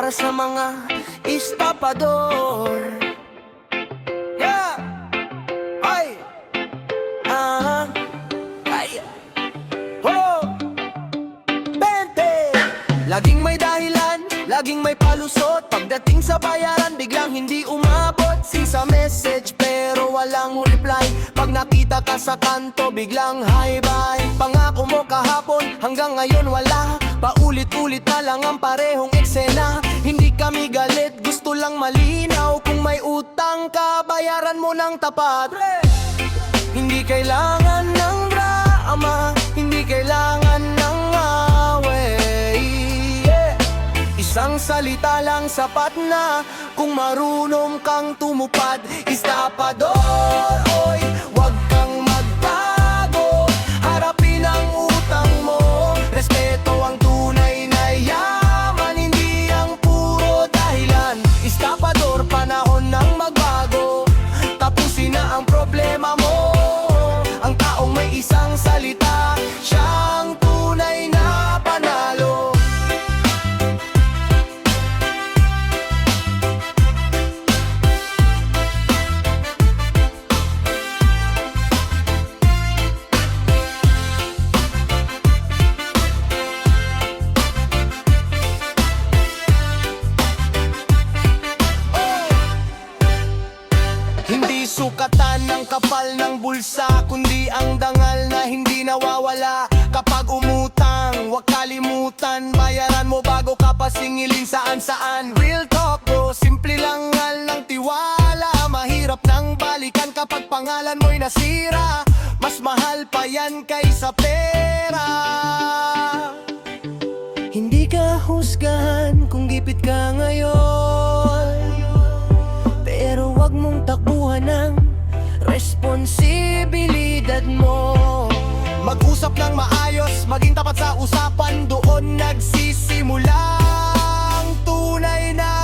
para sa mga estapador. Yeah! Ay! Ay! Oh! 20! Laging may dahilan, laging may palusot. Pagdating sa bayaran, biglang hindi umabot. Sa message pero walang reply. Pag nakita ka sa kanto, biglang hi-bye. Pangako mo kahapon, hanggang ngayon wala. Paulit-ulit na lang ang parehong eksena. Hindi kami galit, gusto lang malinaw. Kung may utang ka, bayaran mo ng tapat. Hindi kailangan ng drama, hindi kailangan ng away. Isang salita lang sapat na kung marunong kang tumupad. Estapador, oy, wag kang magbago. Harapin ang utang mo. Respeto ang tunay na yaman, hindi ang puro dahilan. Estapador, panahon ng magbago. Tapusin na ang problema mo. Ang taong may isang salita, siyang tunay na panalo. Hindi sukatan ng kapal ng bulsa, kundi ang dangal na hindi nawawala. Kapag umutang, huwag kalimutan, bayaran mo bago ka pasingilin saan-saan. Real talk bro, simple lang ngal ng tiwala. Mahirap nang balikan kapag pangalan mo'y nasira. Mas mahal pa yan kaysa pera. Hindi ka husgahan kung gipit ka ngayon, pero wag mong takbuhan ng responsibilidad mo. Mag-usap ng maayos, maging tapat sa usapan. Doon nagsisimula ang tunay na